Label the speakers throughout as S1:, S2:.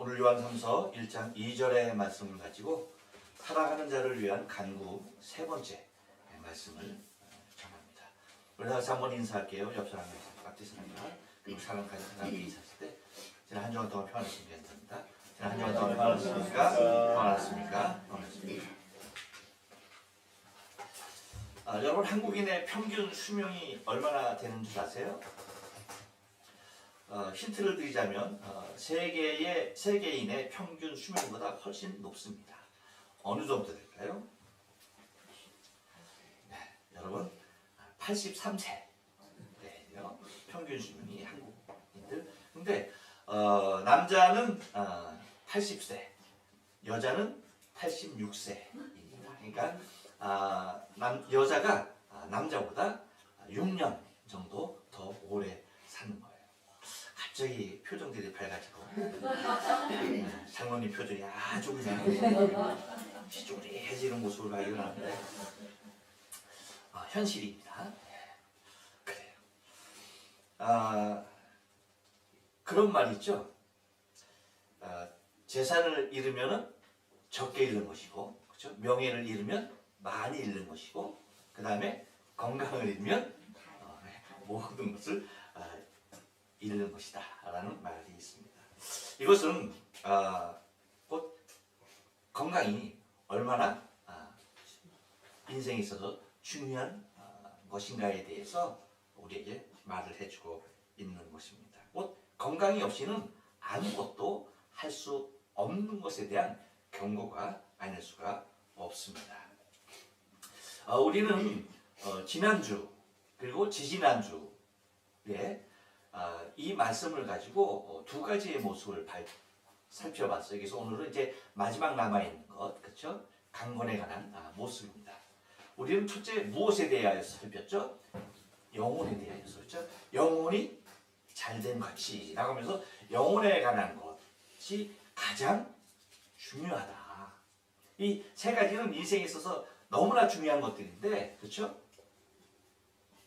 S1: 오늘 요한삼서 1장 2절의 말씀을 가지고 사랑하는 자를 위한 간구 세 번째 말씀을 전합니다. 우리 다 같이 한번 인사할게요. 옆 사람과 앞뒤 사람과 그리고 사랑하는 사람이 있었을 때 지난 한 주간 동안 평안했으면 괜찮습니다. 지난 한 주간 동안 평안했습니까? 평안했습니까? 평안했습니까? 여러분 한국인의 평균 수명이 얼마나 되는 줄 아세요? 힌트를 드리자면 세계인의 평균 수명보다 훨씬 높습니다. 어느 정도 될까요? 네, 여러분 83세예요. 평균 수명이 한국인들. 근데 남자는 80세, 여자는 86세입니다. 그러니까 여자가 남자보다 6년 정도 더 오래 사는 거예요. 갑자기 표정들이 밝아지고 장로님 표정이 아주 그냥 찌뿌리해지는 모습을 발견하는데 현실입니다. 그래요. 그런 말 있죠. 재산을 잃으면 적게 잃는 것이고, 그렇죠? 명예를 잃으면 많이 잃는 것이고, 그 다음에 건강을 잃으면 모든 것을 잃는 것이다 라는 말이 있습니다. 이것은 곧 건강이 얼마나 인생에 있어서 중요한 것인가에 대해서 우리에게 말을 해주고 있는 것입니다. 곧 건강이 없이는 아무것도 할 수 없는 것에 대한 경고가 아닐 수가 없습니다. 우리는 지난주 그리고 지지난주에 이 말씀을 가지고 두 가지의 모습을 살펴봤어요. 그래서 오늘은 이제 마지막 남아있는 것, 그렇죠? 강건에 관한 모습입니다. 우리는 첫째 무엇에 대하여서 살폈죠? 영혼에 대하여서, 그렇죠? 영혼이 잘된 가치라고 하면서 영혼에 관한 것이 가장 중요하다. 이 세 가지는 인생에 있어서 너무나 중요한 것들인데, 그렇죠?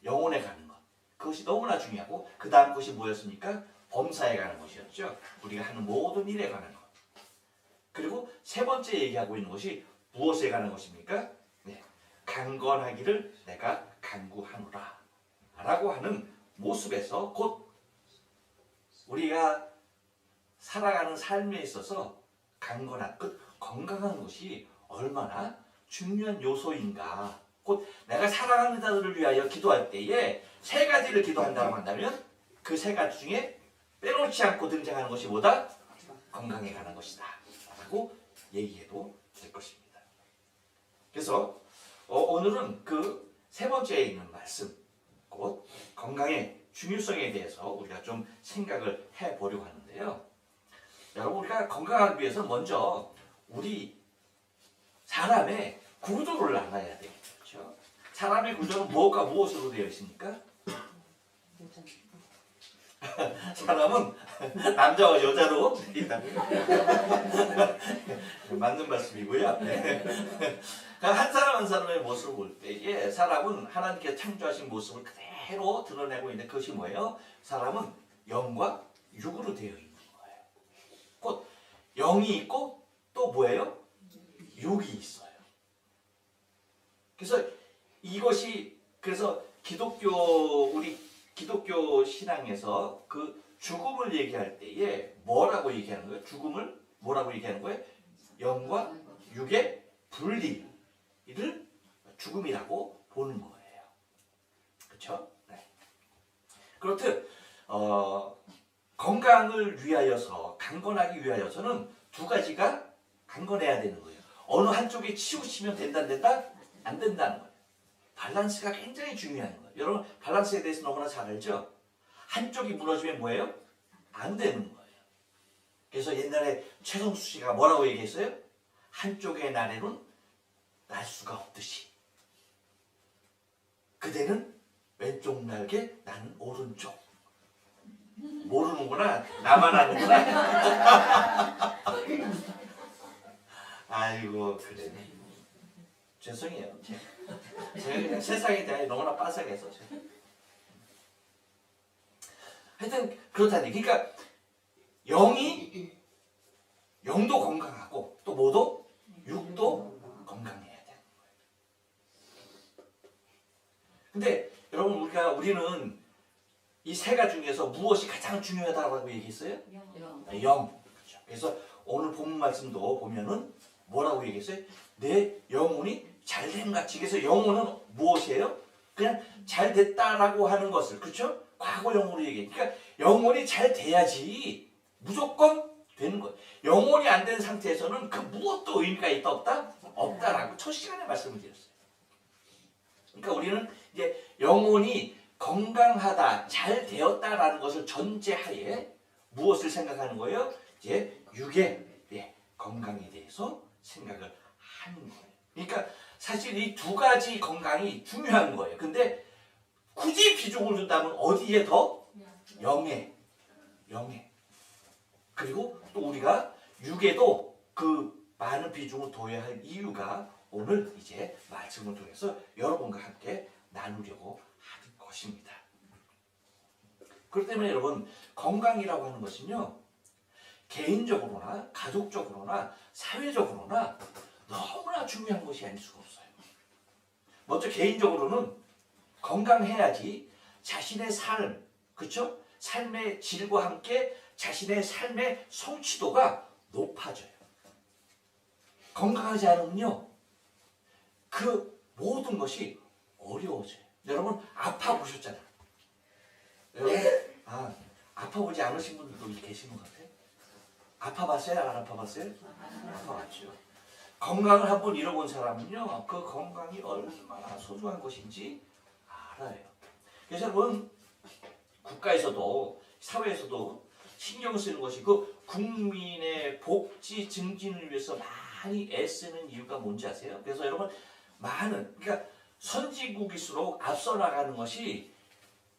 S1: 영혼에 관한 것. 그것이 너무나 중요하고 그 다음 것이 뭐였습니까? 범사에 관한 것이었죠. 우리가 하는 모든 일에 관한 것. 그리고 세 번째 얘기하고 있는 것이 무엇에 관한 것입니까? 네. 강건하기를 내가 간구하노라 라고 하는 모습에서 곧 우리가 살아가는 삶에 있어서 강건한 건강한 것이 얼마나 중요한 요소인가. 곧 내가 사랑하는 자들을 위하여 기도할 때에 세 가지를 기도한다고 한다면 그 세 가지 중에 빼놓지 않고 등장하는 것이 뭐다? 건강에 관한 것이다 라고 얘기해도 될 것입니다. 그래서 오늘은 그 세 번째에 있는 말씀, 곧 건강의 중요성에 대해서 우리가 좀 생각을 해보려고 하는데요. 여러분, 우리가 건강하기 위해서 먼저 우리 사람의 구조를 알아야 되겠죠. 사람의 구조는 무엇과 무엇으로 되어 있습니까? 사람은 남자와 여자로 맞는 말씀이고요. 한 사람 한 사람의 모습을 볼 때에 사람은 하나님께서 창조하신 모습을 그대로 드러내고 있는데 그것이 뭐예요? 사람은 영과 육으로 되어 있는 거예요. 곧 영이 있고 또 뭐예요? 육이 있어요. 그래서 이것이 그래서 우리 기독교 신앙에서 그 죽음을 얘기할 때에 뭐라고 얘기하는 거예요? 죽음을 뭐라고 얘기하는 거예요? 영과 육의 분리를 죽음이라고 보는 거예요. 그렇죠? 네. 그렇듯 건강을 위하여서 강건하기 위하여서는 두 가지가 강건해야 되는 거예요. 어느 한쪽에 치우치면 된다 안 된다는 거예요. 밸런스가 굉장히 중요한 거예요. 여러분 밸런스에 대해서 너무나 잘 알죠? 한쪽이 무너지면 뭐예요? 안 되는 거예요. 그래서 옛날에 최성수 씨가 뭐라고 얘기했어요? 한쪽의 나래는 날 수가 없듯이 그대는 왼쪽 날개, 나는 오른쪽. 모르는구나. 나만 아는구나. 아이고 그래. 죄송해요. 제가 그냥 세상에 대해 너무나 빠삭해서. 하여튼 그렇다니. 그러니까 영이 중에서 무엇이 가장 중요하다고 얘기했어요?
S2: 영.
S1: 영. 그렇죠. 그래서 오늘 본문 말씀도 보면은 뭐라고 얘기했어요? 내 영혼이 잘됨 같이. 그래서 영혼은 무엇이에요? 그냥 잘 됐다라고 하는 것을, 그렇죠? 과거형으로 얘기해. 그러니까 영혼이 잘 돼야지 무조건 되는 거예요. 영혼이 안 된 상태에서는 그 무엇도 의미가 있다 없다? 없다라고 첫 시간에 말씀을 드렸어요. 그러니까 우리는 이제 영혼이 건강하다, 잘 되었다라는 것을 전제하에 무엇을 생각하는 거예요? 이제 육의 건강에 대해서 생각을 하는 거예요. 그러니까 사실 이 두 가지 건강이 중요한 거예요. 근데 굳이 비중을 준다면 어디에 더? 영에. 그리고 또 우리가 육에도 그 많은 비중을 둬야 할 이유가 오늘 이제 말씀을 통해서 여러분과 함께 나누려고 하는 것입니다. 그렇기 때문에 여러분, 건강이라고 하는 것은요, 개인적으로나 가족적으로나 사회적으로나 너무나 중요한 것이 아닐 수가 없어요. 먼저 개인적으로는 건강해야지 자신의 삶, 그렇죠? 삶의 질과 함께 자신의 삶의 성취도가 높아져요. 건강하지 않으면요, 그 모든 것이 어려워져요. 여러분 아파 보셨잖아요. 여러분 아파보지 않으신 분들도 계시는 것 같아요. 아파봤어요? 안 아파봤어요? 아파봤죠. 건강을 한번 잃어본 사람은요, 그 건강이 얼마나 소중한 것인지 알아요. 그래서 여러분, 국가에서도 사회에서도 신경 쓰는 것이 그 국민의 복지 증진을 위해서 많이 애쓰는 이유가 뭔지 아세요? 그래서 여러분, 그러니까 선진국일수록 앞서 나가는 것이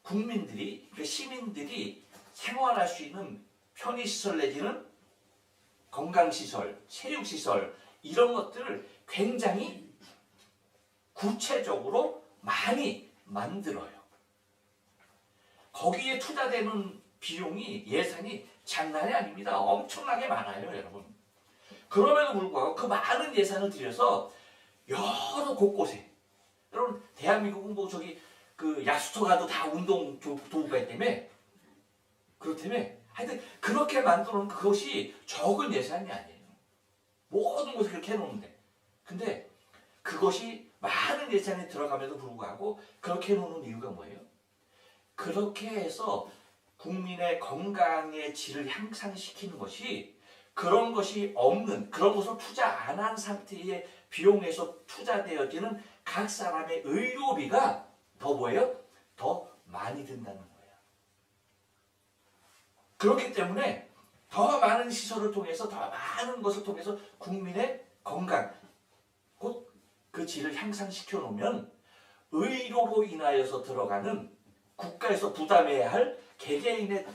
S1: 국민들이, 그러니까 시민들이 생활할 수 있는 편의시설 내지는 건강시설, 체육시설, 이런 것들을 굉장히 구체적으로 많이 만들어요. 거기에 투자되는 비용이, 예산이 장난이 아닙니다. 엄청나게 많아요, 여러분. 그럼에도 불구하고 그 많은 예산을 들여서 여러 곳곳에, 여러분 대한민국은 뭐 그 야수터 가도 다 운동 도구가 있다며, 그렇다며. 하여튼 그렇게 만들어 놓은 그것이 적은 예산이 아니에요. 모든 곳에 그렇게 해놓는데, 근데 그것이 많은 예산이 들어감에도 불구하고 그렇게 해놓는 이유가 뭐예요? 그렇게 해서 국민의 건강의 질을 향상시키는 것이, 그런 것이 없는, 그런 것을 투자 안 한 상태의 비용에서 투자되어지는 각 사람의 의료비가 더 뭐예요? 더 많이 든다는 거예요. 그렇기 때문에 더 많은 시설을 통해서, 더 많은 것을 통해서 국민의 건강, 곧 그 질을 향상시켜 놓으면 의료로 인하여서 들어가는, 국가에서 부담해야 할, 개개인을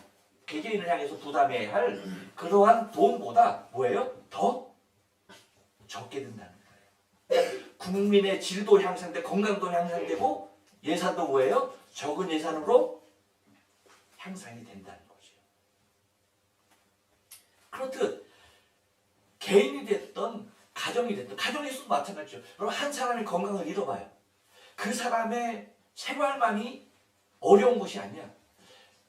S1: 향해서 부담해야 할 그러한 돈보다 뭐예요? 더 적게 든다는 거예요. 국민의 질도 향상되고 건강도 향상되고 예산도 뭐예요? 적은 예산으로 향상이 된다는 거죠. 그렇듯 개인이 됐던 가정이 됐던, 가정에서도 마찬가지죠. 여러분, 한 사람이 건강을 잃어봐요. 그 사람의 생활만이 어려운 것이 아니야.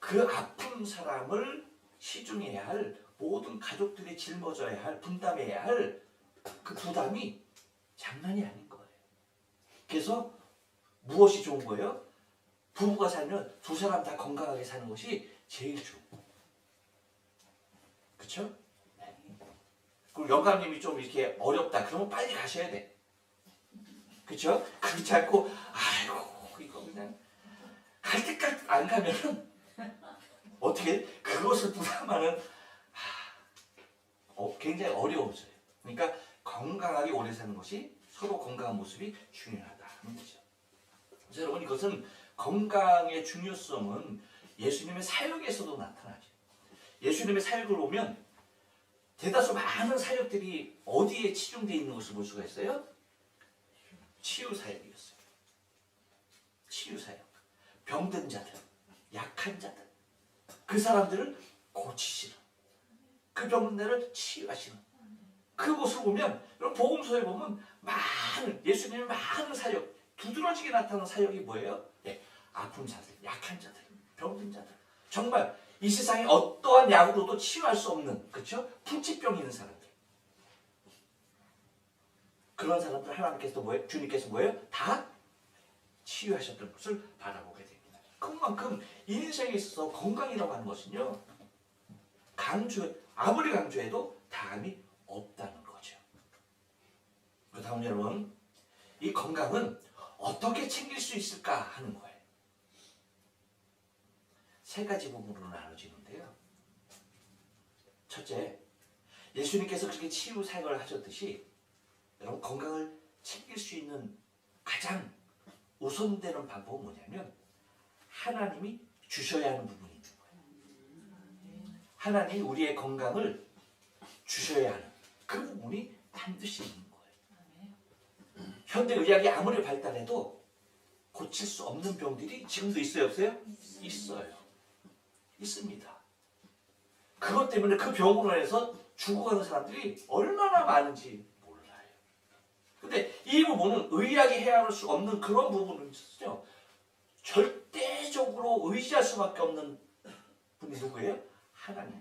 S1: 그 아픈 사람을 시중해야 할, 모든 가족들이 짊어져야 할, 분담해야 할 그 부담이 장난이 아닌 거예요. 그래서 무엇이 좋은 거예요? 부부가 살면 두 사람 다 건강하게 사는 것이 제일 좋은 거예요. 그렇죠? 그리고 영감님이 좀 이렇게 어렵다 그러면 빨리 가셔야 돼. 그렇죠? 그렇지 않고 아이고 이거 그냥 갈 때까지 안 가면은 어떻게 그것을 부담하는 굉장히 어려워져요. 그러니까 건강하게 오래 사는 것이, 서로 건강한 모습이 중요하다는 거죠. 그래서 여러분, 이것은 건강의 중요성은 예수님의 사역에서도 나타나죠. 예수님의 사역을 보면 대다수 많은 사역들이 어디에 치중되어 있는 것을 볼 수가 있어요? 치유 사역이었어요. 치유 사역. 병든 자들, 약한 자들, 그 사람들을 고치시는, 그 병든 자를 치유하시는 그곳을 보면, 여러분 복음서에 보면 예수님의 많은 사역, 두드러지게 나타나는 사역이 뭐예요? 아픈 자들, 약한 자들, 병든 자들, 정말 이 세상에 어떠한 약으로도 치유할 수 없는, 그렇죠? 풍치병 있는 사람들. 그런 사람들 하나님께서 뭐예요? 주님께서 뭐예요? 다 치유하셨던 것을 바라보게 됩니다. 그만큼 인생에 있어서 건강이라고 하는 것은요, 아무리 강조해도 다함이 없다는 거죠. 그 다음 여러분, 이 건강은 어떻게 챙길 수 있을까 하는 거예요. 세 가지 부분으로 나눠지는데요. 첫째, 예수님께서 그렇게 치유 사역을 하셨듯이 여러분 건강을 챙길 수 있는 가장 우선되는 방법은 뭐냐면 하나님이 주셔야 하는 부분이 있는 거예요. 하나님이 우리의 건강을 주셔야 하는 그 부분이 반드시 있는 거예요. 현대의학이 아무리 발달해도 고칠 수 없는 병들이 지금도 있어요, 없어요? 있어요. 있습니다. 그것 때문에 그 병으로 인해서 죽어가는 사람들이 얼마나 많은지 몰라요. 근데 이 부분은 의학이 해결할 수 없는 그런 부분은 있었죠. 절대적으로 의지할 수밖에 없는 분이 누구예요? 하나님.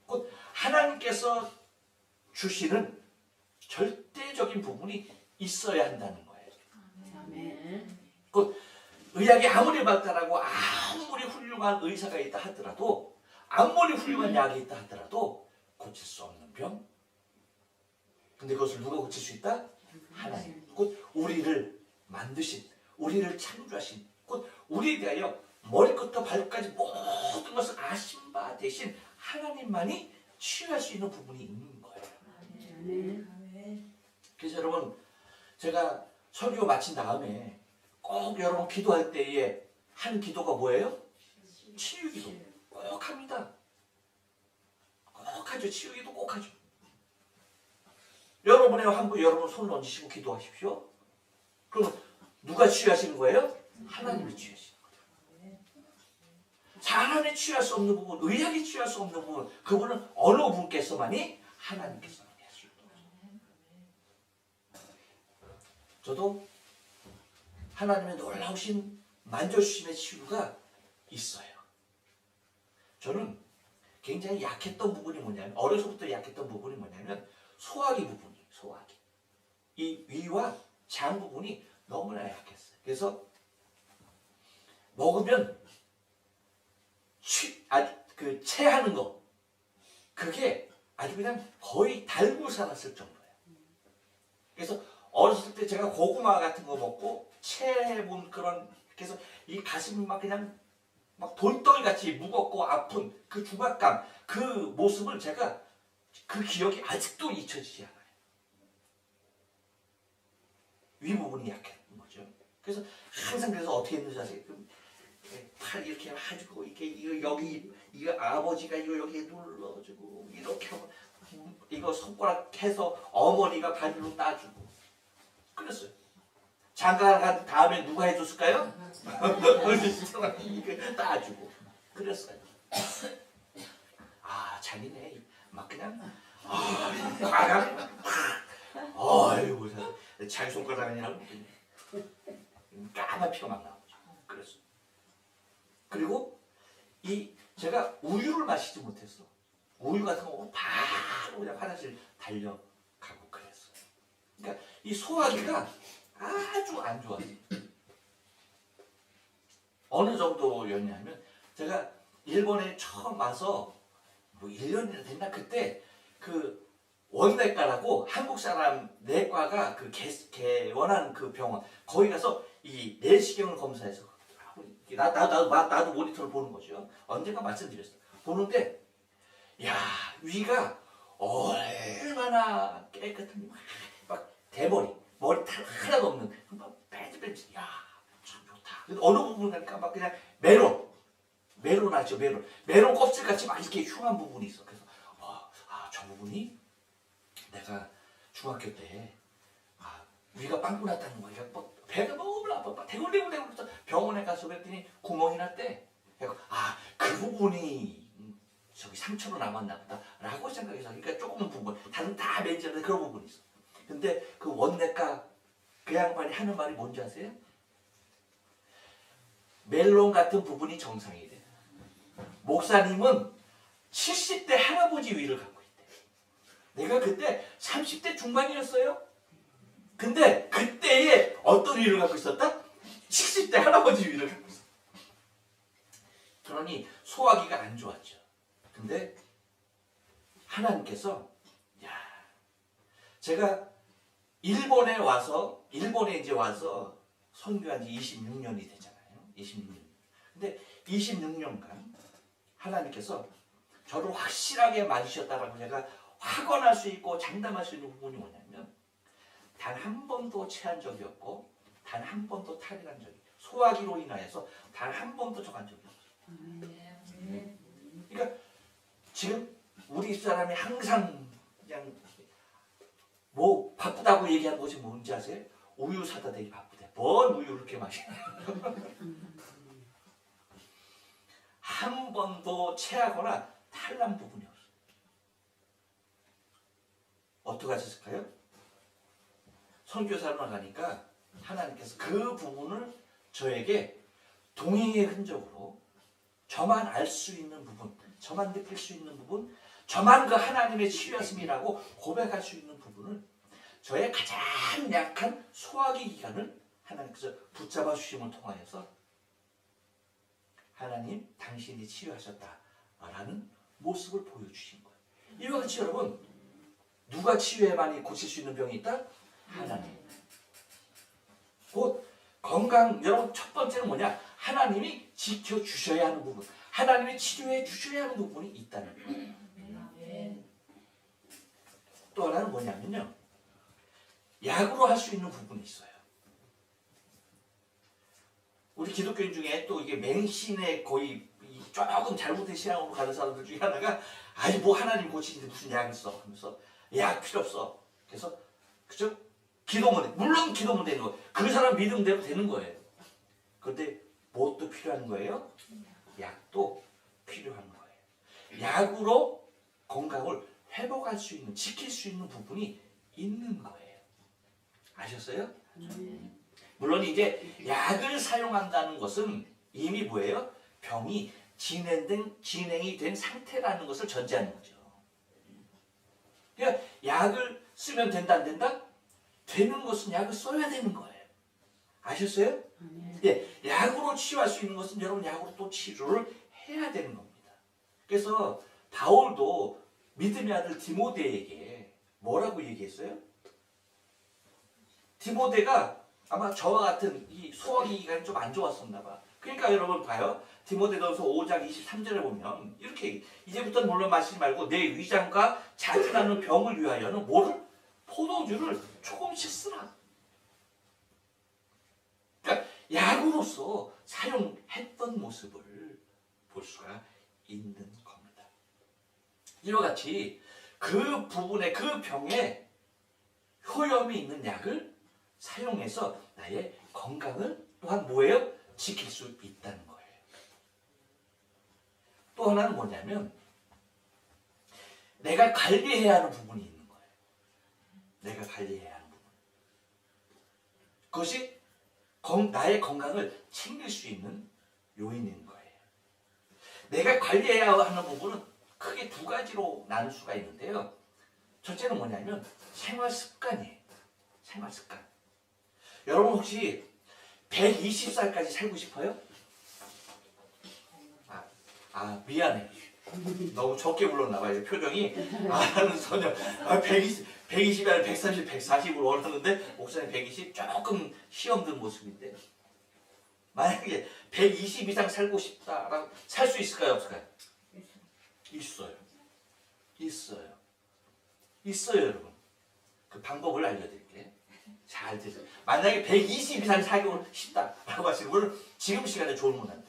S1: 곧 하나님께서 주시는 절대적인 부분이 있어야 한다는 거예요. 곧 의학이 아무리 발달하고 아무리 훌륭한 의사가 있다 하더라도 아무리 훌륭한 약이 있다 하더라도 고칠 수 없는 병. 근데 그것을 누가 고칠 수 있다? 하나님. 곧 우리를 만드신, 우리를 창조하신, 곧 우리에 대하여 머리부터 발끝까지 모든 것을 아신 바 대신 하나님만이 치유할 수 있는 부분이 있는 거예요. 그래서 여러분, 제가 설교 마친 다음에 꼭 여러분 기도할 때에 하는 기도가 뭐예요? 치유기도 꼭 합니다. 꼭 하죠. 치유기도 꼭 하죠. 여러분의 한번 여러분 손을 얹으시고 기도하십시오. 그럼 누가 치유하시는 거예요? 하나님이 치유하시는 거예요. 사람이 치유할 수 없는 부분, 의학이 치유할 수 없는 부분, 그분은 어느 분께서만이 하나님께서만이 할 수 있도록. 저도 하나님의 놀라우신 만져주심의 치유가 있어요. 저는 굉장히 약했던 부분이 뭐냐면, 어려서부터 약했던 부분이 뭐냐면 소화기 부분이에요. 소화기. 이 위와 장 부분이 너무나 약했어요. 그래서 먹으면 체하는 거, 그게 아주 그냥 거의 달고 살았을 정도예요. 그래서 어렸을 때 제가 고구마 같은 거 먹고 체해본 그런, 그래서 이 가슴이 막 그냥 막 돌덩이 같이 무겁고 아픈 그 중압감, 그 모습을 제가, 그 기억이 아직도 잊혀지지 않아요. 위 부분이 약한 거죠. 그래서 항상 그래서 어떻게 했는지 아세요? 팔 이렇게 해주고, 이거 여기, 이거 아버지가 이거 여기에 눌러주고, 이렇게 하고, 이거 손가락 해서 어머니가 바늘로 따주고, 그랬어요. 장가 간 다음에 누가 해줬을까요? 이거 따주고, 그랬어요. 아, 자기네 막 그냥 과감, 아이고, 자기 손가락 아니라고 까만 피가 막 나오죠. 그랬어요. 그리고 제가 우유를 마시지 못했어. 우유 같은 거 바로 그냥 화장실 달려가고 그랬어요. 그러니까 이 소화기가 아주 안 좋아요. 어느 정도였냐면, 제가 일본에 처음 와서 뭐 1년이나 됐나, 그때 그 원내과라고 한국 사람 내과가 그 개원한 그 병원, 거기 가서 이 내시경을 검사해서 나도 모니터를 보는 거죠. 언젠가 말씀드렸어요. 보는데, 야, 위가 얼마나 깨끗한, 막 대머리, 머리 탈 하나도 없는, 막 뺀질뺀질, 야, 참 좋다. 어느 부분 가니까 막 그냥 메론 아시죠? 메론 껍질같이 막 이렇게 흉한 부분이 있어. 그래서 저 부분이 내가 중학교 때 위가 빵꾸 났다는 거야. 뭐 배가 너무 아파. 대굴대굴 병원에 가서 그랬더니 구멍이 났대. 그 부분이 저기 상처로 남았나 보다 라고 생각해서, 그러니까 조그만 부분, 다른 다 맨질한데 그런 부분이 있어. 근데 그 원내과 그 양반이 하는 말이 뭔지 아세요? 멜론 같은 부분이 정상이 돼. 목사님은 70대 할아버지 위를 갖고 있대. 내가 그때 30대 중반이었어요. 근데 그때에 어떤 위를 갖고 있었다? 70대 할아버지 위를 갖고 있었다. 그러니 소화기가 안 좋았죠. 근데 하나님께서 제가 일본에 이제 와서 선교한 지 26년이 되잖아요. 26년. 근데 26년간 하나님께서 저를 확실하게 맞으셨다라고 제가 확언할 수 있고 장담할 수 있는 부분이 뭐냐면 단 한 번도 체한 적이 없고 단 한 번도 탈이한 적이 없어요. 소화기로 인하여서 단 한 번도 저간 적이 없어요. 그러니까 지금 우리 사람이 항상 그냥 뭐 바쁘다고 얘기하는 것이 뭔지 아세요? 우유 사다 대기 바쁘대. 뭔 우유 그렇게 마시나? 한 번도 체하거나 탈난 부분이 없어요. 어떻게 하셨을까요? 선교사로 나가니까 하나님께서 그 부분을 저에게 동행의 흔적으로 저만 알 수 있는 부분, 저만 느낄 수 있는 부분, 저만 그 하나님의 치유였음이라고 고백할 수 있는 부분을 저의 가장 약한 소화기 기관을 하나님께서 붙잡아 주심을 통하여서 하나님 당신이 치유하셨다라는 모습을 보여주신 거예요. 이와 같이 여러분 누가 치유해만이 고칠 수 있는 병이 있다? 하나님. 곧 건강 여러분 첫 번째는 뭐냐? 하나님이 지켜주셔야 하는 부분, 하나님이 치료해 주셔야 하는 부분이 있다는 거예요. 또 하나는 뭐냐면요, 약으로 할 수 있는 부분이 있어요. 우리 기독교인 중에 또 이게 맹신에 거의 조금 잘못된 신앙으로 가는 사람들 중에 하나가 아니 뭐 하나님 고치는데 무슨 약을 써 하면서 약 필요 없어. 그래서 그죠? 기도면 돼. 물론 기도면 되는 거예요. 그 사람 믿음대로 되는 거예요. 그런데 무엇도 필요한 거예요? 약도 필요한 거예요. 약으로 건강을 회복할 수 있는, 지킬 수 있는 부분이 있는 거예요. 아셨어요? 물론 이제 약을 사용한다는 것은 이미 뭐예요? 병이 진행이 된 상태라는 것을 전제하는 거죠. 그러니까 약을 쓰면 된다 안 된다? 되는 것은 약을 써야 되는 거예요. 아셨어요? 예, 약으로 치유할 수 있는 것은 여러분 약으로 또 치료를 해야 되는 겁니다. 그래서 바울도 믿음의 아들 디모데에게 뭐라고 얘기했어요? 디모데가 아마 저와 같은 이 소화기 기관이 좀 안 좋았었나 봐. 그러니까 여러분 봐요. 디모데전서 5장 23절에 보면 이렇게 이제부터는 물론 마시지 말고 내 위장과 자주 병을 위하여는 뭐를? 포도주를 조금씩 쓰라. 그러니까 약으로서 사용했던 모습을 볼 수가 있는 겁니다. 이와 같이 그 부분에 그 병에 효염이 있는 약을 사용해서 나의 건강을 또한 뭐예요? 지킬 수 있다는 거예요. 또 하나는 뭐냐면 내가 관리해야 하는 부분이 있는 거예요. 내가 관리해야 하는 부분. 그것이 나의 건강을 챙길 수 있는 요인인 거예요. 내가 관리해야 하는 부분은 크게 두 가지로 나눌 수가 있는데요. 첫째는 뭐냐면 생활 습관이에요. 생활 습관. 여러분 혹시 120살까지 살고 싶어요? 미안해. 너무 적게 불렀나 봐요. 표정이. 나는 전혀 120이 아니라 130, 140으로 원하는데 목사님 120 조금 시험 든 모습인데 만약에 120 이상 살고 싶다라고 살 수 있을까요? 없을까요? 있어요 여러분. 그 방법을 알려드릴게요. 잘 들으세요. 만약에 120 이상 살고 싶다라고 하시는 분은 지금 시간에 졸으면 안 돼요.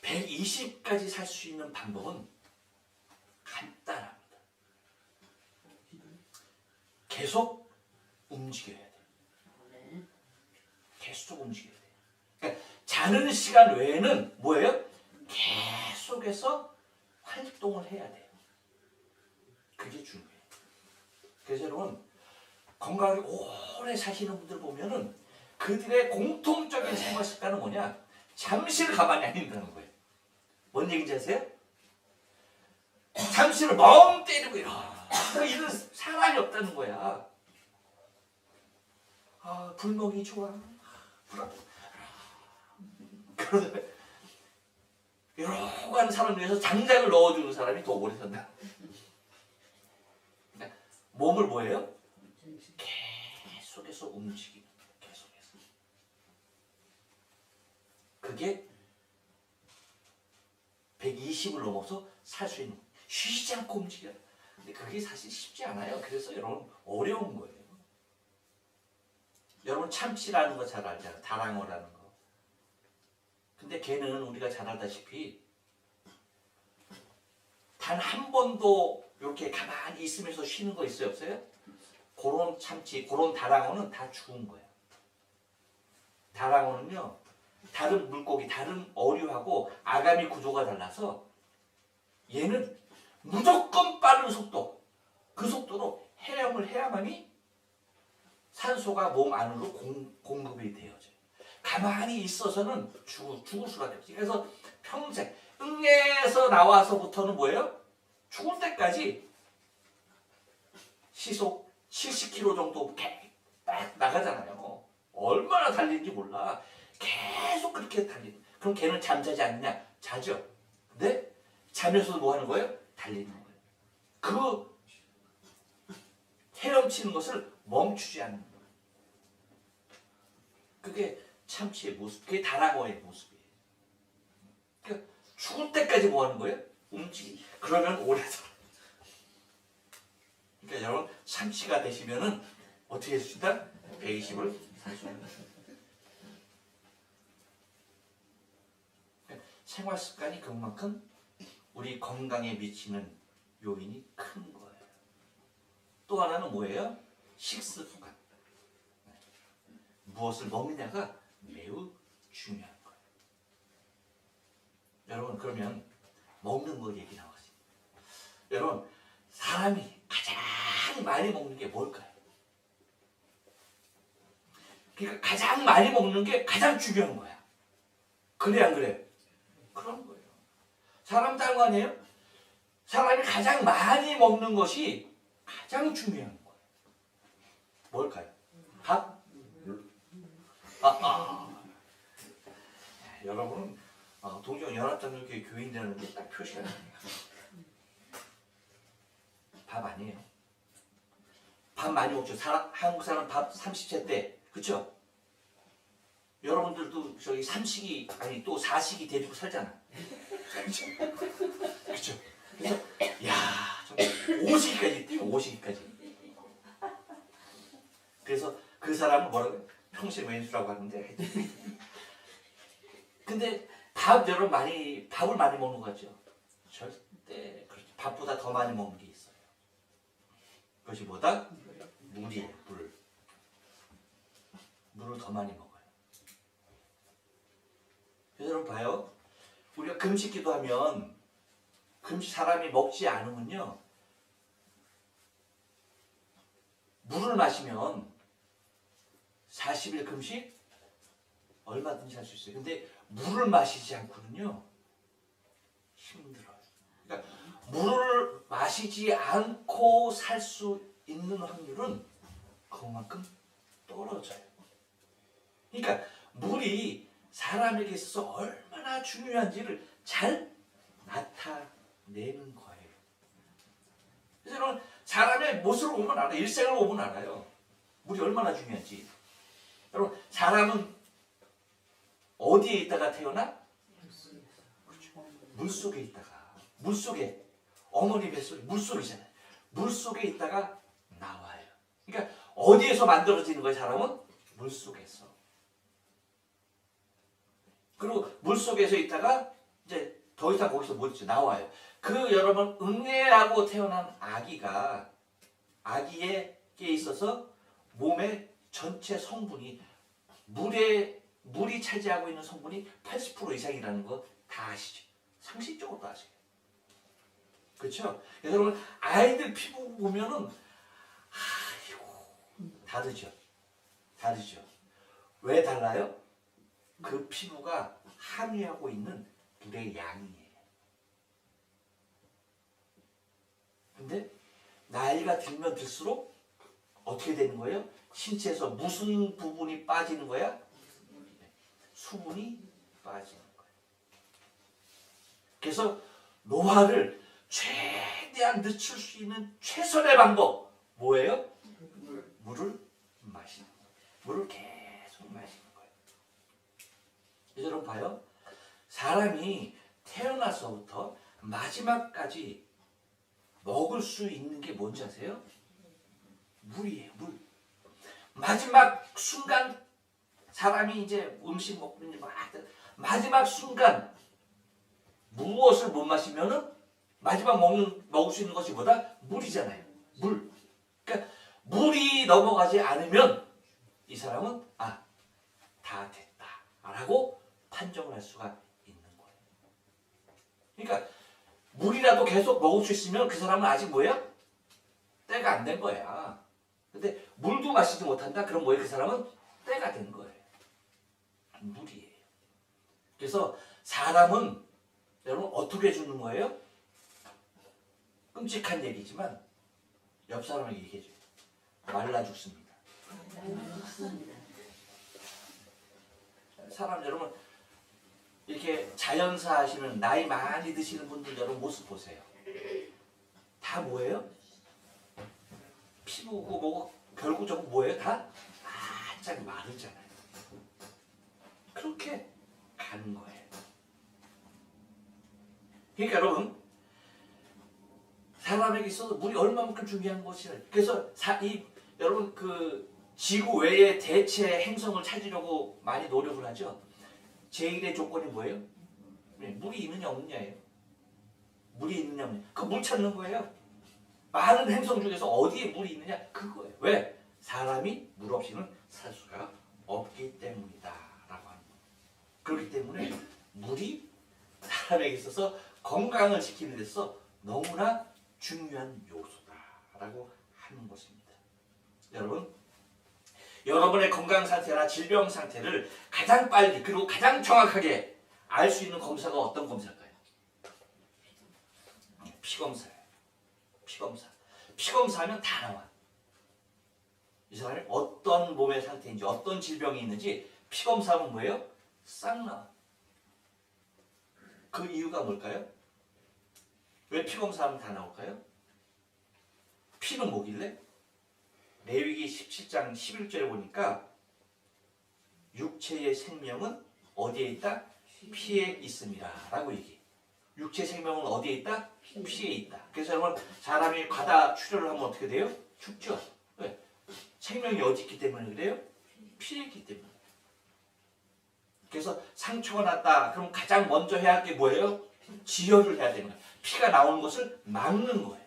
S1: 120까지 살 수 있는 방법은 간단합니다. 계속 움직여야 돼요. 계속 움직여야 돼요. 그러니까 자는 시간 외에는 뭐예요? 계속해서 활동을 해야 돼요. 그게 중요해요. 그래서 여러분 건강하게 오래 사시는 분들 보면은 그들의 공통적인 생활 습관은 뭐냐? 잠시를 가만히 안 있다는 거예요. 뭔 얘기인지 아세요? 잠시를 멍 때리고 이런 사람이 없다는 거야. 아, 불멍이 좋아. 그러다 이러고 하는 사람 중에서 장작을 넣어주는 사람이 더 오래 산다. 몸을 뭐예요? 계속해서 움직이는 거예요. 계속해서. 그게 120을 넘어서 살 수 있는 거예요. 쉬지 않고 움직여요. 근데 그게 사실 쉽지 않아요. 그래서 여러분 어려운 거예요. 여러분 참치라는 거 잘 알잖아요. 다랑어라는 거. 근데 걔는 우리가 잘 알다시피 단 한 번도 이렇게 가만히 있으면서 쉬는 거 있어요? 없어요? 그런 참치, 그런 다랑어는 다 죽은 거예요. 다랑어는요, 다른 물고기, 다른 어류하고 아가미 구조가 달라서 얘는 무조건 빠른 속도, 그 속도로 헤엄을 해야만이 산소가 몸 안으로 공급이 되어져요. 가만히 있어서는 죽을 수밖에 없어요. 그래서 평생 응애에서 나와서부터는 뭐예요? 죽을 때까지 시속 70km 정도 딱 나가잖아요. 얼마나 달리는지 몰라. 계속 그렇게 달리는. 그럼 걔는 잠자지 않느냐? 자죠. 근데 자면서도 뭐 하는 거예요? 달리는 거예요. 그 헤엄치는 것을 멈추지 않는 거예요. 그게 참치의 모습, 그게 다랑어의 모습이에요. 그러니까 죽을 때까지 뭐 하는 거예요? 움직이. 그러면 오래 살아요. 그러니까 여러분 참치가 되시면은 어떻게 할 수 있다? 120을 살 수 있는 거예요. 생활 습관이 그만큼 우리 건강에 미치는 요인이 큰 거예요. 또 하나는 뭐예요? 식습 습관. 무엇을 먹느냐가 매우 중요한 거예요. 여러분 그러면 먹는 거 얘기 나왔습니다. 여러분 사람이 가장 많이 먹는 게 뭘까요? 그러니까 가장 많이 먹는 게 가장 중요한 거야. 그래 안 그래? 그런 거예요. 사람 딴 거 아니에요? 사람이 가장 많이 먹는 것이 가장 중요한 거예요. 뭘까요? 밥? 여러분은 동정연합장로교회 교인이라는 게 딱 표시가 됩니다. 밥 아니에요. 밥 많이 먹죠. 한국 사람 밥 30세 때, 그렇죠? 여러분들도 저기 3식이 아니 또 4식이 데리고 살잖아. 그렇죠? 그렇죠? 그래서 야 정말 5식이까지 뛰면 5식이까지. 그래서 그 사람은 뭐라고? 평생 왼수라고 하는데. 근데 여러분 밥을 많이 먹는 거 같죠? 절대 그렇죠. 밥보다 더 많이 먹는 게 있어요. 그것이 뭐다? 물이에요. 물을 더 많이 먹어요. 그래서 여러분 봐요. 우리가 금식 기도하면 사람이 먹지 않으면요. 물을 마시면 40일 금식 얼마든지 할 수 있어요. 근데 물을 마시지 않고는요. 힘들어요. 그러니까 물을 마시지 않고 살 수 있는 확률은 그만큼 떨어져요. 그러니까 물이 사람에게 있어서 얼마나 중요한지를 잘 나타내는 거예요. 그래서 여러분 사람의 모습을 보면 알아요. 일생을 보면 알아요. 물이 얼마나 중요한지. 여러분 사람은 어디에 있다가 태어나? 그렇죠. 물속에 있다가 물속에 어머니 뱃속에 물속이잖아요. 물속에 있다가 나와요. 그러니까 어디에서 만들어지는 거예요? 사람은 물속에서. 그리고 물속에서 있다가 이제 더 이상 거기서 못 있죠. 나와요. 그 여러분 응애하고 태어난 아기에게 있어서 몸의 전체 성분이 물이 차지하고 있는 성분이 80% 이상이라는 거 다 아시죠? 상식적으로도 아시죠? 그렇죠? 그래서 여러분 아이들 피부 보면은 아이고 다르죠. 왜 달라요? 그 피부가 함유하고 있는 물의 양이에요. 근데 나이가 들면 들수록 어떻게 되는 거예요? 신체에서 무슨 부분이 빠지는 거야? 수분이 빠지는 거예요. 그래서 노화를 최대한 늦출 수 있는 최선의 방법 뭐예요? 물을 마시는 거예요. 물을 계속 마시는 거예요. 여러분 봐요. 사람이 태어나서부터 마지막까지 먹을 수 있는 게 뭔지 아세요? 물이에요. 물. 마지막 순간 사람이 이제 음식 먹고 마지막 순간 무엇을 못 마시면은 마지막 먹을 수 있는 것이 뭐다? 물이잖아요. 물. 그러니까 물이 넘어가지 않으면 이 사람은 다 됐다라고 판정을 할 수가 있는 거예요. 그러니까 물이라도 계속 먹을 수 있으면 그 사람은 아직 뭐야? 때가 안 된 거야. 근데 물도 마시지 못한다? 그럼 뭐예요? 그 사람은 때가 된 거예요. 물이에요. 그래서 사람은 여러분 어떻게 죽는 거예요? 끔찍한 얘기지만 옆 사람에게 얘기해줘요. 말라 죽습니다. 사람 여러분 이렇게 자연사 하시는 나이 많이 드시는 분들 여러분 모습 보세요. 다 뭐예요? 피부고 뭐고 결국 저거 뭐예요? 다 바짝 마르잖아요. 그렇게 가는 거예요. 그러니까 여러분 사람에게 있어서 물이 얼마만큼 중요한 것이라. 그래서 여러분 그 지구 외의 대체 행성을 찾으려고 많이 노력을 하죠. 제1의 조건이 뭐예요? 물이 있느냐 없느냐예요. 물이 있느냐 없느냐. 그 물 찾는 거예요. 많은 행성 중에서 어디에 물이 있느냐 그거예요. 왜? 사람이 물 없이는 살 수가 없기 때문이다 라고 하는 거예요. 그렇기 때문에 물이 사람에게 있어서 건강을 지키는 데서 너무나 중요한 요소다라고 하는 것입니다. 여러분의 건강 상태나 질병 상태를 가장 빨리 그리고 가장 정확하게 알 수 있는 검사가 어떤 검사일까요? 피검사예요. 피검사하면 다 나와. 이 사람이 어떤 몸의 상태인지 어떤 질병이 있는지 피검사하면 뭐예요? 싹 나와. 그 이유가 뭘까요? 왜 피검사하면 다 나올까요? 피는 뭐길래? 레위기 17장 11절에 보니까 육체의 생명은 어디에 있다? 피에 있습니다 라고 얘기해. 육체 생명은 어디에 있다? 피에 있다. 그래서 여러분 사람이 과다 출혈을 하면 어떻게 돼요? 죽죠. 왜? 생명이 어디 있기 때문에 그래요? 피에 있기 때문에. 그래서 상처가 났다. 그럼 가장 먼저 해야 할 게 뭐예요? 지혈을 해야 되는 거예요. 피가 나오는 것을 막는 거예요.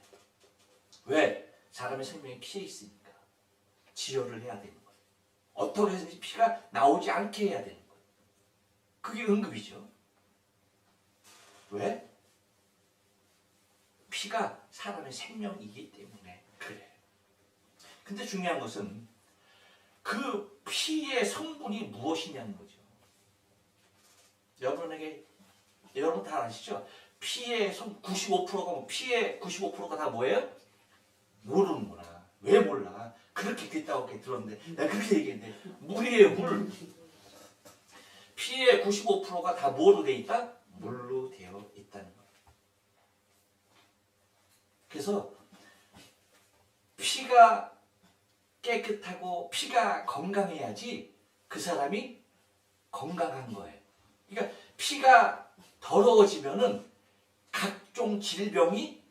S1: 왜? 사람의 생명이 피에 있으니까. 지혈을 해야 되는 거예요. 어떻게 해서든지 피가 나오지 않게 해야 되는 거예요. 그게 응급이죠. 왜? 피가 사람의 생명이기 때문에 그래요. 근데 중요한 것은 그 피의 성분이 무엇이냐는 거죠. 여러분 다 아시죠? 피의 95%가 피의 95%가 다 뭐예요? 모르는구나. 왜 몰라? 그렇게 됐다고 들었는데 내가 그렇게 얘기했는데 물이에요. 물. 피의 95%가 다 뭐로 돼 있다? 물로 되어 있다는 거예요. 그래서 피가 깨끗하고 피가 건강해야지 그 사람이 건강한 거예요. 그러니까 피가 더러워지면은 각종 질병이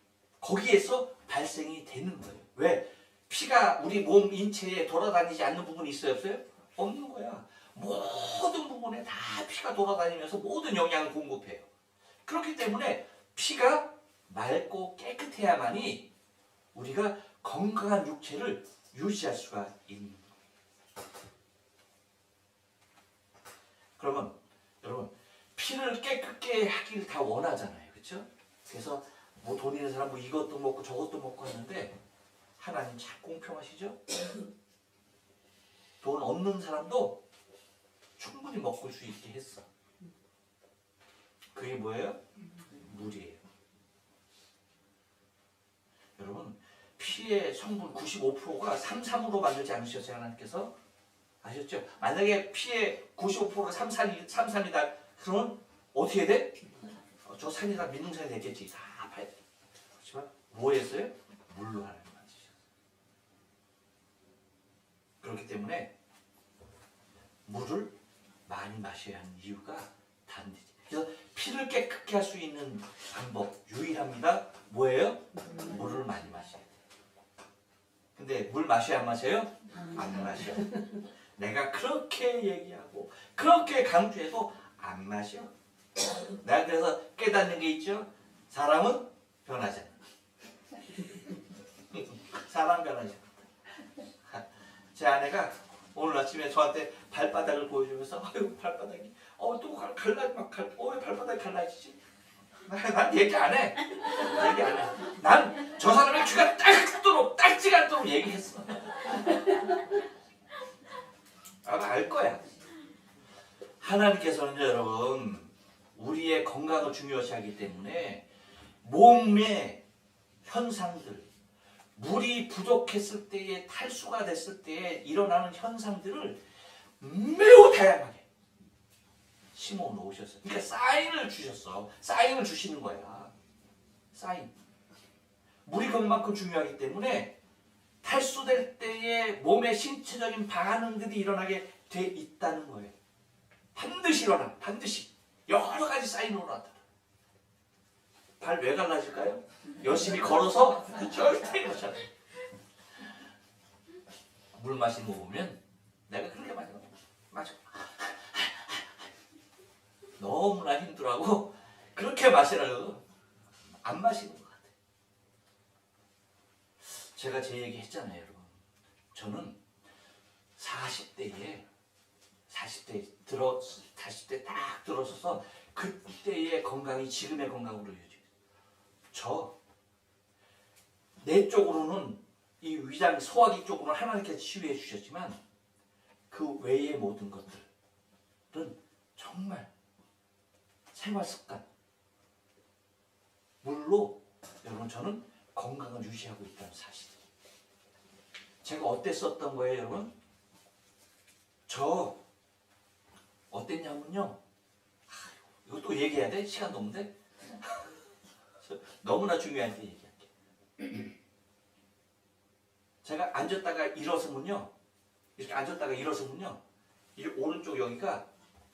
S1: 거기에서 발생이 되는 거예요. 왜? 피가 우리 몸 인체에 돌아다니지 않는 부분이 있어요? 없어요? 없는 거야. 모든 부분에 다 피가 돌아다니면서 모든 영양을 공급해요. 그렇기 때문에 피가 맑고 깨끗해야만이 우리가 건강한 육체를 유지할 수가 있는 거예요. 그러면 여러분 피를 깨끗게 하기를 다 원하잖아요. 그렇죠? 그래서 뭐 돈 있는 사람 뭐 이것도 먹고 저것도 먹고 하는데 하나님 참 공평하시죠? 돈 없는 사람도 충분히 먹을 수 있게 했어. 그게 뭐예요? 물이에요. 여러분, 피의 성분 95%가 삼산으로 만들지 않으셨어요, 하나님께서? 아셨죠? 만약에 피의 95%가 삼산이다, 그러면 어떻게 돼? 저 산이 다 민둥산이 됐겠지. 다 파야 돼. 그렇지만 뭐 했어요? 물로 하나님 만드셨어요. 그렇기 때문에 물을 많이 마셔야 하는 이유가 단지. 그래서 피를 깨끗게 할 수 있는 방법 유일합니다. 뭐예요? 물을 많이 마셔야 돼. 근데 물 마셔야 안 마셔요? 안 마셔. 내가 그렇게 얘기하고 그렇게 강조해도 안 마셔. 내가 그래서 깨닫는 게 있죠. 사람은 변하지 않아. 사람 변하지 않아. 제 아내가 오늘 아침에 저한테 발바닥을 보여주면서 아유 발바닥이 또 갈라 왜 발바닥이 갈라지지? 난 얘기 안 해. 얘기 안 해. 난 저 사람의 귀가 딱지가 않도록 얘기했어. 아마 알 거야. 하나님께서는 여러분 우리의 건강을 중요시하기 때문에 몸의 현상들, 물이 부족했을 때에 탈수가 됐을 때에 일어나는 현상들을 매우 다양하게 심어 놓으셨어요. 그러니까 사인을 주셨어. 사인을 주시는 거야. 사인. 물이 그만큼 중요하기 때문에 탈수될 때에 몸의 신체적인 반응들이 일어나게 돼 있다는 거예요. 반드시 일어나. 반드시. 여러 가지 사인으로 나타나. 발 왜 갈라질까요? 열심히 걸어서 절대 이러지 않아요. 물 마시는 거 보면 내가 그렇게 맞아. 너무나 힘들어하고 그렇게 마시라고 안 마시는 것 같아요. 제가 제 얘기 했잖아요, 여러분. 저는 40대에 딱 들어서서 그때의 건강이 지금의 건강으로 이어져요. 내 쪽으로는 이 위장 소화기 쪽으로는 하나님께서 치유해 주셨지만 그 외의 모든 것들은 정말 생활 습관 물로 여러분 저는 건강을 유지하고 있다는 사실. 제가 어땠었던 거예요, 여러분? 저 어땠냐면요. 이것도 얘기해야 돼? 시간도 없는데? 너무나 중요한 게 얘기할게. 제가 앉았다가 일어서면요. 이렇게 앉았다가 일어서면요. 이 오른쪽 여기가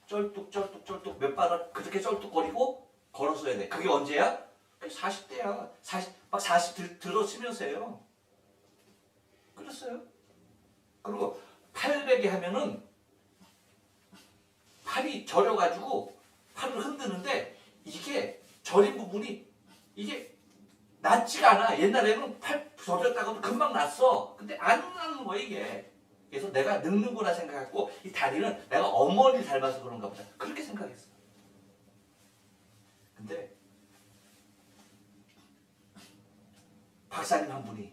S1: 쩔뚝 몇 바닥 그렇게 쩔뚝거리고 걸어서야 돼. 그게 언제야? 40대야. 40 들어서면서요. 그랬어요. 그리고 팔베개 하면은 팔이 저려가지고 팔을 흔드는데 이게 저린 부분이 이게 낫지가 않아. 옛날에는 팔 저렸다가도 금방 났어. 근데 안 나는 거야 이게. 그래서 내가 늙는구나 생각했고 이 다리는 내가 어머니를 닮아서 그런가 보다. 그렇게 생각했어. 근데 박사님 한 분이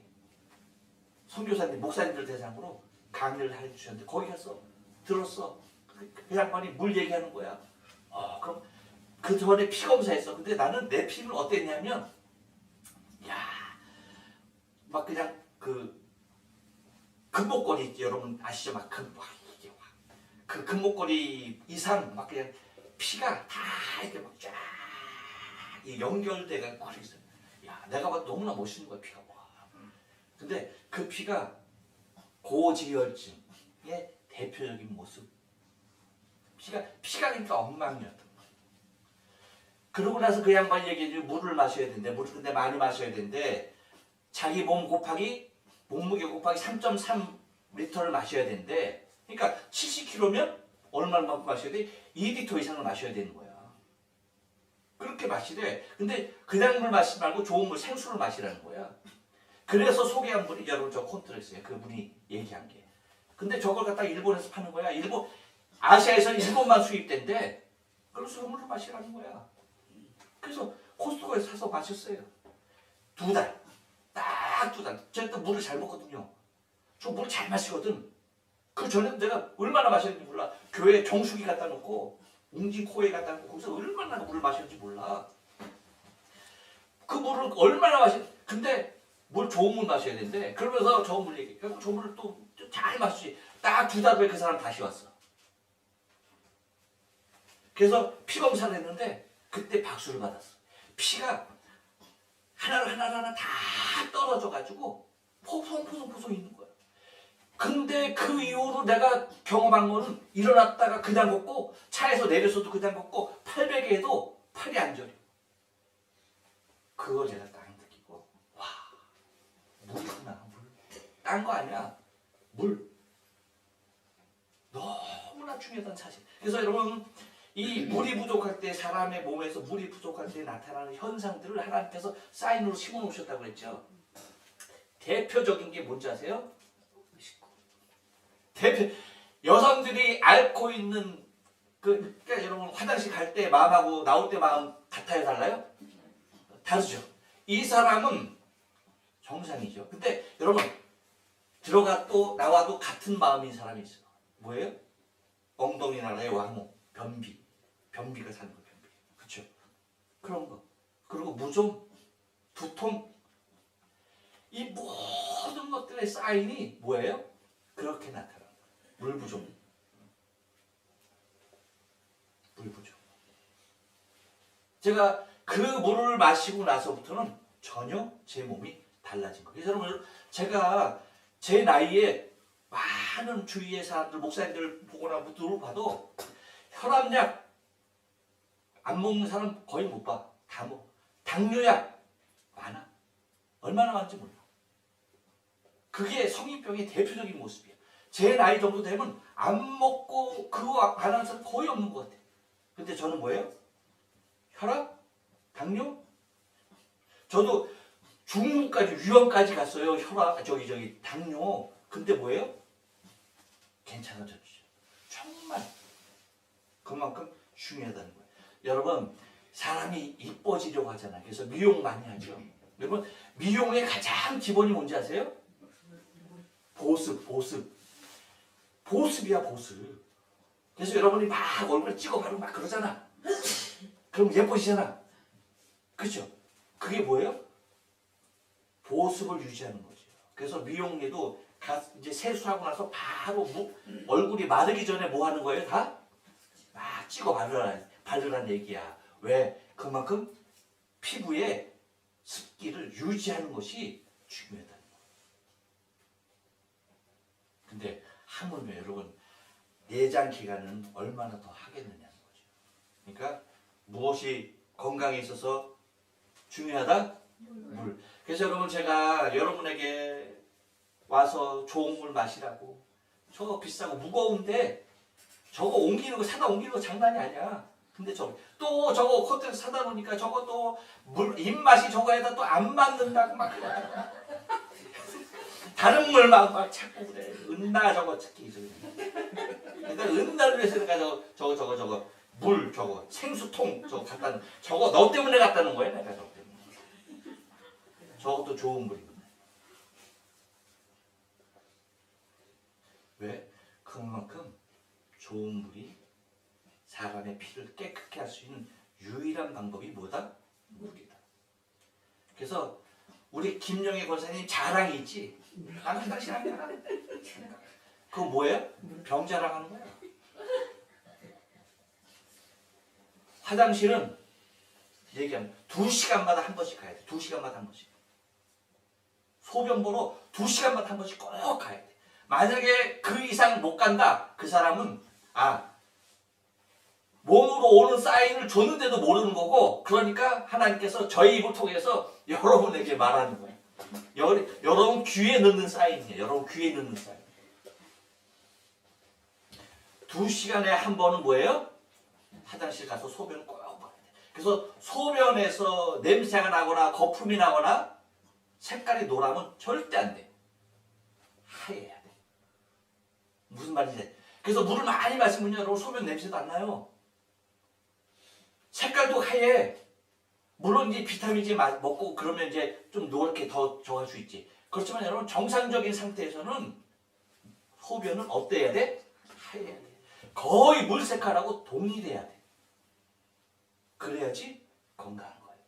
S1: 선교사님, 목사님들 대상으로 강의를 해주셨는데 거기 가서 들었어. 그 양반이 물 얘기하는 거야. 그럼 그 전에 피 검사했어. 근데 나는 내 피는 어땠냐면 막 그냥 그 금목걸이 있지 여러분 아시죠? 이게 그 금목걸이 이상 막 그냥 피가 다 이렇게 막 쫙 연결돼가 그래 있어요. 내가 봐도 너무나 멋있는 거야 피가. 근데 그 피가 고지혈증의 대표적인 모습. 피가 그러니까 엉망이었던 거야. 그러고 나서 그 양반이 얘기해줘. 물을 마셔야 된대. 물을 근데 많이 마셔야 된대. 자기 몸무게 곱하기 3.3리터를 마셔야 된대. 그러니까 70kg면 얼마만큼 마셔야 돼? 2리터 이상을 마셔야 되는 거야. 그렇게 마시래. 근데 그냥 물 마시지 말고 좋은 물, 생수를 마시라는 거야. 그래서 소개한 분이 여러분 저 콘트레스예요. 그분이 얘기한 게. 근데 저걸 갖다 일본에서 파는 거야. 아시아에서는 일본만 수입된대. 그래서 물을 마시라는 거야. 그래서 코스트코에서 사서 마셨어요. 2달. 딱 2달. 제가 또 물을 잘 먹거든요. 저 물 잘 마시거든. 그 전에 내가 얼마나 마셨는지 몰라. 교회 정수기 갖다 놓고 웅진 코에 갖다 놓고 거기서 얼마나 물을 마셨는지 몰라. 그 물을 얼마나 근데 물 좋은 물 마셔야 되는데 그러면서 좋은 물 얘기해. 그리고 좋은 물을 또 잘 마시지. 딱 2달 후에 그 사람 다시 왔어. 그래서 피 검사를 했는데 그때 박수를 받았어. 피가 하나 다 떨어져가지고 포송포송 있는 거야. 근데 그 이후로 내가 경험한 거는 일어났다가 그냥 걷고 차에서 내려서도 그냥 걷고 800에도 팔이 안 저려. 그걸 제가 딱 느끼고 와, 물이구나. 물. 딴 거 아니야. 물. 너무나 중요한 사실. 그래서 여러분 이 물이 부족할 때 사람의 몸에서 물이 부족할 때 나타나는 현상들을 하나님께서 사인으로 심어 놓으셨다고 그랬죠. 대표적인 게 뭔지 아세요? 여성들이 앓고 있는 그러니까 여러분 화장실 갈 때 마음하고 나올 때 마음 같아요, 달라요? 다르죠. 이 사람은 정상이죠. 근데 여러분 들어가 또 나와도 같은 마음인 사람이 있어요. 뭐예요? 엉덩이 나라의 왕호, 변비가 사는 거, 변비. 그렇죠? 그런 거. 그리고 무좀, 두통, 이 모든 것들의 사인이 뭐예요? 그렇게 나타나는 거예요. 물 부족. 물 부족. 제가 그 물을 마시고 나서부터는 전혀 제 몸이 달라진 거예요. 그래서 여러분 제가 제 나이에 많은 주위의 사람들, 목사님들 보거나 들어봐도 혈압약 안 먹는 사람 거의 못 봐. 다 먹어. 당뇨약 많아. 얼마나 많은지 몰라. 그게 성인병의 대표적인 모습이야. 제 나이 정도 되면 안 먹고 그거 안 하는 사람 거의 없는 것 같아. 근데 저는 뭐예요? 혈압? 당뇨? 저도 중후까지 위험까지 갔어요. 혈압, 당뇨. 근데 뭐예요? 괜찮아졌죠. 정말 그만큼 중요하다는 거예요. 여러분 사람이 이뻐지려고 하잖아요. 그래서 미용 많이 하죠. 여러분 미용의 가장 기본이 뭔지 아세요? 보습이야, 보습. 그래서 여러분이 막 얼굴에 찍어 바르고 막 그러잖아. 그럼 예뻐지잖아. 그렇죠? 그게 뭐예요? 보습을 유지하는 거죠. 그래서 미용에도 이제 세수하고 나서 바로 얼굴이 마르기 전에 뭐 하는 거예요? 다? 막 찍어 바르라는 얘기야. 왜? 그만큼 피부의 습기를 유지하는 것이 중요하다는 거예요. 근데 하물며 여러분 내장 기관은 얼마나 더 하겠느냐는 거죠. 그러니까 무엇이 건강에 있어서 중요하다? 물. 그래서 여러분 제가 여러분에게 와서 좋은 물 마시라고 저거 비싸고 무거운데 저거 사다 옮기는 거 장난이 아니야. 근데 또 저거 호텔 사다 놓으니까 저거 또 입맛이 저거에다 또 안 맞는다고 막 다른 물 막 찾고 그래. 은나 저거 찾기 근데 은나를 위해서 내가 저거 물 저거 생수통 저거 갖다 저거 너 때문에 갖다 놓은 거야 내가 저거 때문에. 저것도 좋은 물입니다. 왜? 그만큼 좋은 물이 사람의 피를 깨끗게 할 수 있는 유일한 방법이 뭐다? 물이다. 그래서 우리 김영애 권사님 자랑이 있지? 나는 화장실 안 가. 그거 뭐예요? 병 자랑하는 거야. 화장실은 얘기하면 2시간마다 한 번씩 가야 돼. 2시간마다 한 번씩. 소변 보러 2시간마다 한 번씩 꼭 가야 돼. 만약에 그 이상 못 간다. 그 사람은 몸으로 오는 사인을 줬는데도 모르는 거고 그러니까 하나님께서 저희 입을 통해서 여러분에게 말하는 거예요. 여러분 귀에 넣는 사인이에요. 여러분 귀에 넣는 사인. 2시간에 한 번은 뭐예요? 화장실 가서 소변을 꼭 봐야 돼. 그래서 소변에서 냄새가 나거나 거품이 나거나 색깔이 노라면 절대 안 돼. 하얘야 돼. 무슨 말인지. 그래서 물을 많이 마시면 여러분 소변 냄새도 안 나요. 색깔도 하얘. 물론 이제 비타민 C 먹고 그러면 이제 좀 노랗게 더 좋아할 수 있지. 그렇지만 여러분 정상적인 상태에서는 소변은 어때야 돼? 하얘야 돼. 거의 물 색깔하고 동일해야 돼. 그래야지 건강한 거예요.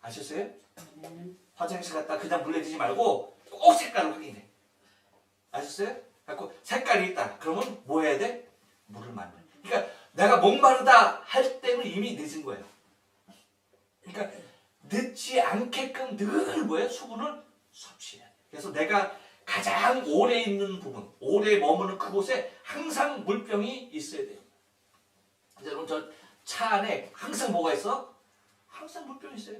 S1: 아셨어요? 화장실 갔다 그냥 물 내리지 말고 꼭 색깔을 확인해. 아셨어요? 그래서 색깔이 있다. 그러면 뭐 해야 돼? 물을 많이 마셔. 그러니까 내가 목마르다 할 때는 이미 늦은 거예요. 그러니까 늦지 않게끔 늘 뭐예요? 수분을 섭취해야 돼. 그래서 내가 가장 오래 있는 부분, 오래 머무는 그곳에 항상 물병이 있어야 돼요. 여러분 저 차 안에 항상 뭐가 있어? 항상 물병이 있어요.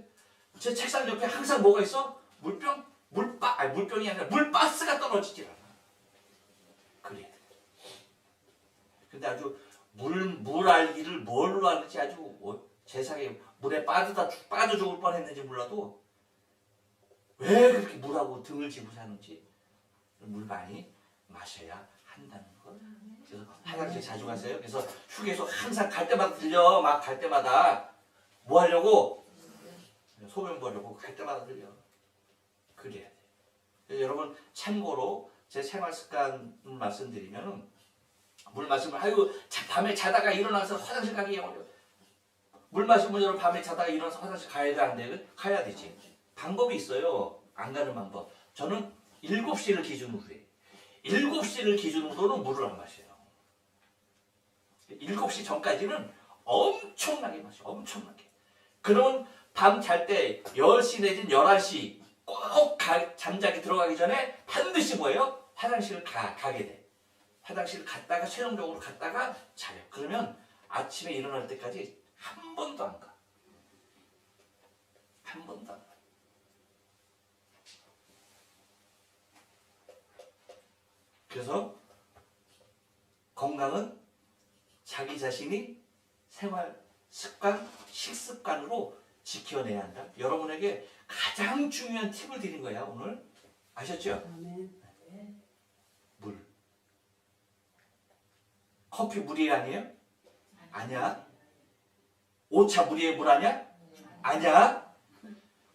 S1: 제 책상 옆에 항상 뭐가 있어? 물병? 물병이 아니라 물바스가 떨어지질 않아. 그래야 돼. 근데 아주 물 알기를 뭘로 하는지 아주 세상에 물에 빠져 죽을 뻔했는지 몰라도 왜 그렇게 물하고 등을 지고 사는지 물 많이 마셔야 한다는 거. 그래서 화장실 자주 가세요. 그래서 휴게소 항상 갈 때마다 들려. 막 갈 때마다 뭐 하려고? 소변 보려고 갈 때마다 들려. 그래야 돼. 여러분 참고로 제 생활 습관을 말씀드리면은 물 마시면 아이고 밤에 자다가 일어나서 화장실 가기 어려워. 물 마시면 여러분 밤에 자다가 일어나서 화장실 가야 돼 안 돼? 가야 되지. 방법이 있어요. 안 가는 방법. 저는 7시를 기준으로 해요. 7시를 기준으로는 물을 안 마셔요. 7시 전까지는 엄청나게 마셔. 엄청나게. 그러면 밤 잘 때 10시 내지는 11시 꼭 잠자기 들어가기 전에 반드시 뭐예요? 화장실을 가게 돼. 화장실을 갔다가 최종적으로 갔다가 자요. 그러면 아침에 일어날 때까지 한 번도 안 가. 한 번도 안 가. 그래서 건강은 자기 자신이 생활 습관, 식습관으로 지켜내야 한다. 여러분에게 가장 중요한 팁을 드린 거야 오늘. 아셨죠? 물. 커피 물이 아니에요? 아니야. 오차 물이 물 아니야? 아니야.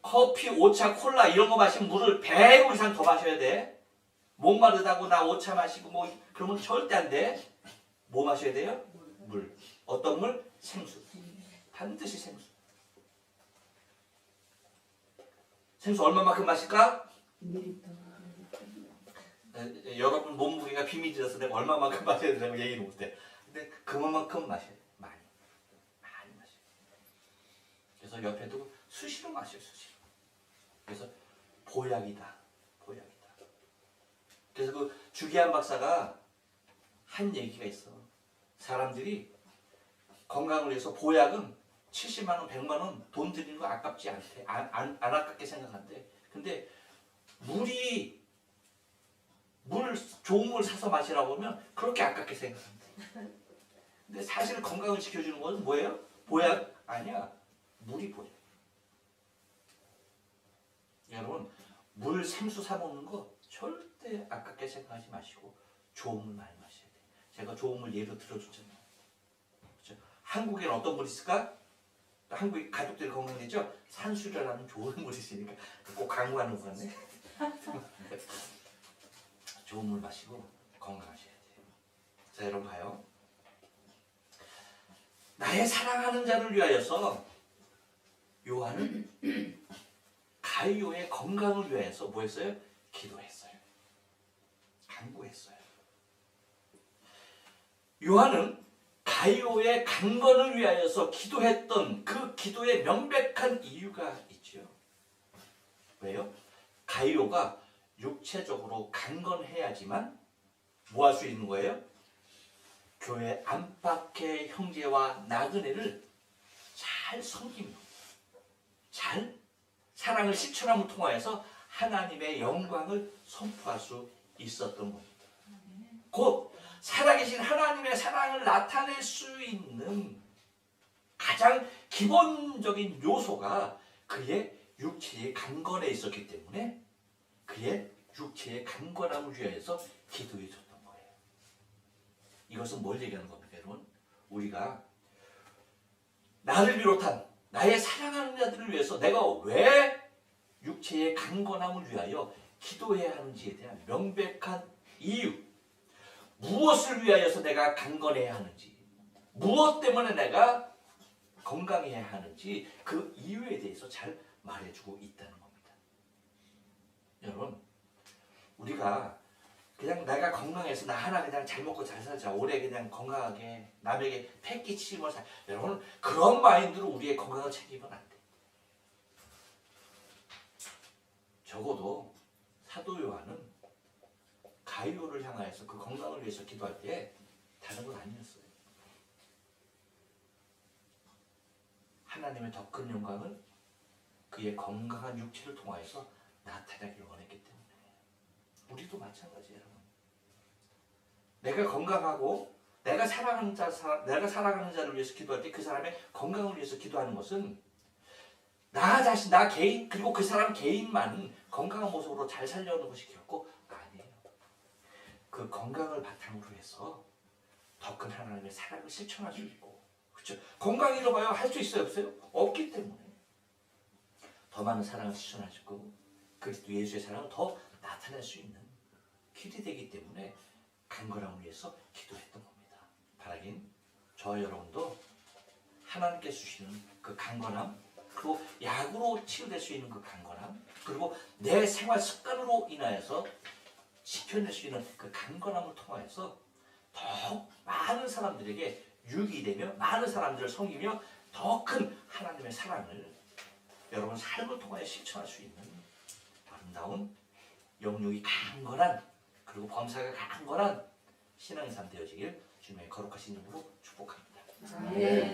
S1: 커피, 오차, 콜라 이런 거 마시면 물을 100 이상 더 마셔야 돼. 목마르다고 나 오차 마시고 뭐 그러면 절대 안 돼. 뭐 마셔야 돼요? 물. 어떤 물? 생수. 반드시 생수. 생수 얼마만큼 마실까? 여러분 몸무게가 비밀이라서 내가 얼마만큼 마셔야 되냐고 얘기를 못해. 근데 그만큼 마셔야 돼. 많이 마셔요. 그래서 옆에도 수시로 마셔요. 수시로. 그래서 보약이다. 그래서 그 주기한 박사가 한 얘기가 있어. 사람들이 건강을 위해서 보약은 70만 원, 100만 원 돈 들이는 거 아깝지 않대. 안 아깝게 생각한대. 근데 좋은 물 사서 마시라고 하면 그렇게 아깝게 생각한대. 근데 사실 건강을 지켜주는 것은 뭐예요? 보약 아니야. 물이 보약. 여러분 물 생수 사 먹는 거 절대 아깝게 생각하지 마시고 좋은 물 많이 마셔야 돼요. 제가 좋은 물 예로 들어줬잖아요. 그렇죠? 한국에는 어떤 물이 있을까? 한국 가족들이 건강해져 산수라는 좋은 물이 있으니까 꼭 강구하는 것 같네. 좋은 물 마시고 건강하셔야 돼요. 자 여러분 봐요. 나의 사랑하는 자를 위하여서 요한은 가이오의 건강을 위하여서 뭐 했어요? 기도했어요. 간구했어요. 요한은 가이오의 강건을 위하여서 기도했던 그 기도의 명백한 이유가 있죠. 왜요? 가이오가 육체적으로 강건해야지만 뭐 할 수 있는 거예요? 교회 안팎의 형제와 나그네를 잘 섬기며 잘 사랑을 실천함을 통하여서 하나님의 영광을 선포할 수 있었던 겁니다. 곧 살아계신 하나님의 사랑을 나타낼 수 있는 가장 기본적인 요소가 그의 육체의 강건에 있었기 때문에 그의 육체의 강건함을 위하여서 기도해 줬던 거예요. 이것은 뭘 얘기하는 겁니까, 여러분? 우리가 나를 비롯한 나의 사랑하는 자들을 위해서 내가 왜 육체의 강건함을 위하여 기도해야 하는지에 대한 명백한 이유, 무엇을 위하여서 내가 강건해야 하는지, 무엇 때문에 내가 건강해야 하는지 그 이유에 대해서 잘 말해주고 있다는 겁니다. 여러분, 우리가 그냥 내가 건강해서 나 하나 그냥 잘 먹고 잘 살자, 오래 그냥 건강하게 남에게 패 끼치지 말 살, 여러분 그런 마인드로 우리의 건강을 챙기면 안 돼. 적어도 사도 요한은 가이오를 향하여서 그 건강을 위해서 기도할 때 다른 건 아니었어요. 하나님의 더 큰 영광을 그의 건강한 육체를 통하여서 나타나기를 원했기 때문에 우리도 마찬가지예요. 여러분. 내가 건강하고 내가 사랑하는 자를 위해서 기도할 때 그 사람의 건강을 위해서 기도하는 것은 나 자신, 나 개인, 그리고 그 사람 개인만 건강한 모습으로 잘 살려는 것이 결코 아니에요. 그 건강을 바탕으로 해서 더 큰 하나님의 사랑을 실천할 수 있고, 그렇죠? 건강 잃어봐야 할 수 있어요, 없어요? 없기 때문에 더 많은 사랑을 실천할 수 있고 그리스도 예수의 사랑을 더 나타낼 수 있는 길이 되기 때문에 강건함을 위해서 기도했던 겁니다. 바라긴 저와 여러분도 하나님께 주시는 그 강건함, 그리고 약으로 치유될 수 있는 그 강건함, 그리고 내 생활 습관으로 인하여서 지켜낼 수 있는 그 강건함을 통하여서 더욱 많은 사람들에게 유익이 되며 많은 사람들을 섬기며 더 큰 하나님의 사랑을 여러분 삶을 통하여 실천할 수 있는 아름다운 영육이 강건한, 그리고 범사가 강건한 신앙의 삶 되어지길 주님의 거룩하신 이름으로 축복합니다.
S2: 네.